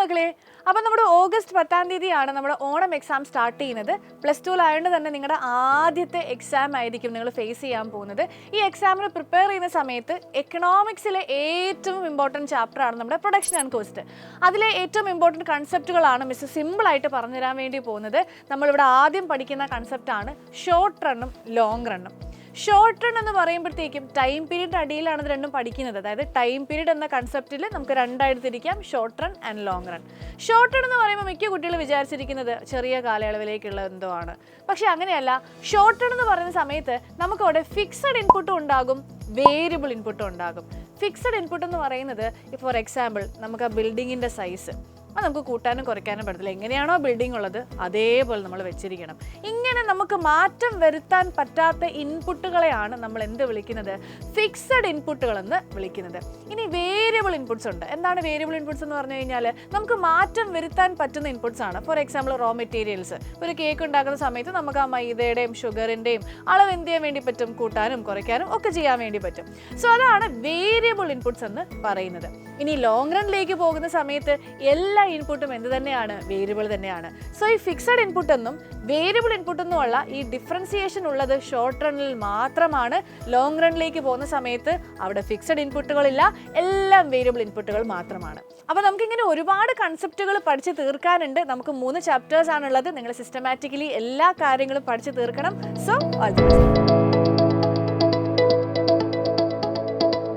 മക്കളെ, അപ്പം നമ്മുടെ ഓഗസ്റ്റ് 10-ാം തീയതിയാണ് നമ്മുടെ ഓണം എക്സാം സ്റ്റാർട്ട് ചെയ്യുന്നത്. +2 ആയതുകൊണ്ട് തന്നെ നിങ്ങളുടെ ആദ്യത്തെ എക്സാം ആയിരിക്കും നിങ്ങൾ ഫേസ് ചെയ്യാൻ പോകുന്നത്. ഈ എക്സാമിന് പ്രിപ്പയർ ചെയ്യുന്ന സമയത്ത് എക്കണോമിക്സിലെ ഏറ്റവും ഇമ്പോർട്ടൻറ്റ് ചാപ്റ്ററാണ് നമ്മുടെ പ്രൊഡക്ഷൻ ആൻഡ് കോസ്റ്റ്. അതിലെ ഏറ്റവും ഇമ്പോർട്ടൻറ്റ് കൺസെപ്റ്റുകളാണ് മിസ് സിമ്പിളായിട്ട് പറഞ്ഞുതരാൻ വേണ്ടി പോകുന്നത്. നമ്മളിവിടെ ആദ്യം പഠിക്കുന്ന കൺസെപ്റ്റാണ് ഷോർട്ട് റണ്ണും ലോങ് റണ്ണും. ഷോർട്ട് റൺ എന്ന് പറയുമ്പോഴത്തേക്കും ടൈം പീരീഡ് അടിയിലാണ് ഇത് രണ്ടും പഠിക്കുന്നത്. അതായത് ടൈം പീരീഡ് എന്ന കൺസെപ്റ്റിൽ നമുക്ക് രണ്ടായിട്ട് തിരിക്കാം, short run and long run. Short run എന്ന് പറയുമ്പോൾ മിക്ക കുട്ടികൾ വിചാരിച്ചിരിക്കുന്നത് ചെറിയ കാലയളവിലേക്കുള്ള എന്തോ ആണ്. പക്ഷെ അങ്ങനെയല്ല. ഷോർട്ട് റൺ എന്ന് പറയുന്ന സമയത്ത് നമുക്കവിടെ ഫിക്സഡ് ഇൻപുട്ടും ഉണ്ടാകും, വേരിയബിൾ ഇൻപുട്ടും ഉണ്ടാകും. ഫിക്സഡ് ഇൻപുട്ട് എന്ന് പറയുന്നത് ഫോർ എക്സാമ്പിൾ നമുക്ക് ആ ബിൽഡിങ്ങിൻ്റെ സൈസ് അത് നമുക്ക് കൂട്ടാനും കുറയ്ക്കാനും പറ്റത്തില്ല. എങ്ങനെയാണോ ബിൽഡിംഗ് ഉള്ളത് അതേപോലെ നമ്മൾ വെച്ചിരിക്കണം. ഇങ്ങനെ നമുക്ക് മാറ്റം വരുത്താൻ പറ്റാത്ത ഇൻപുട്ടുകളെയാണ് നമ്മൾ എന്ത് വിളിക്കുന്നത്? ഫിക്സഡ് ഇൻപുട്ടുകൾ എന്ന് വിളിക്കുന്നത്. ഇനി വേരിയബിൾ ഇൻപുട്സ് ഉണ്ട്. എന്താണ് വേരിയബിൾ ഇൻപുട്സ് എന്ന് പറഞ്ഞു കഴിഞ്ഞാൽ നമുക്ക് മാറ്റം വരുത്താൻ പറ്റുന്ന ഇൻപുട്സ് ആണ്. For example raw materials. ഒരു കേക്ക് ഉണ്ടാക്കുന്ന സമയത്ത് നമുക്ക് ആ മൈദയുടെയും ഷുഗറിൻ്റെയും അളവ് എന്ത് ചെയ്യാൻ വേണ്ടി പറ്റും? കൂട്ടാനും കുറയ്ക്കാനും ഒക്കെ ചെയ്യാൻ വേണ്ടി പറ്റും. സോ അതാണ് വേരിയബിൾ ഇൻപുട്സ് എന്ന് പറയുന്നത്. ഇനി ലോങ് റണ്ണിലേക്ക് പോകുന്ന സമയത്ത് എല്ലാ ഇൻപുട്ടും എന്ത് തന്നെയാണ്? വേരിയബിൾ തന്നെയാണ്. സോ ഈ ഫിക്സഡ് ഇൻപുട്ട് എന്നും വേരിയബിൾ ഇൻപുട്ട് എന്നുമുള്ള ഈ ഡിഫറൻസിയേഷൻ ഉള്ളത് ഷോർട്ട് റണ്ണിൽ മാത്രമാണ്. ലോങ് റണ്ണിലേക്ക് പോകുന്ന സമയത്ത് അവിടെ ഫിക്സഡ് ഇൻപുട്ടുകളില്ല, എല്ലാം വേരിയബിൾ ഇൻപുട്ടുകൾ മാത്രമാണ്. അപ്പോൾ നമുക്കിങ്ങനെ ഒരുപാട് കൺസെപ്റ്റുകൾ പഠിച്ച് തീർക്കാനുണ്ട്. നമുക്ക് 3 ചാപ്റ്റേഴ്സ് ആണുള്ളത്. നിങ്ങൾ സിസ്റ്റമാറ്റിക്കലി എല്ലാ കാര്യങ്ങളും പഠിച്ച് തീർക്കണം. So all the best.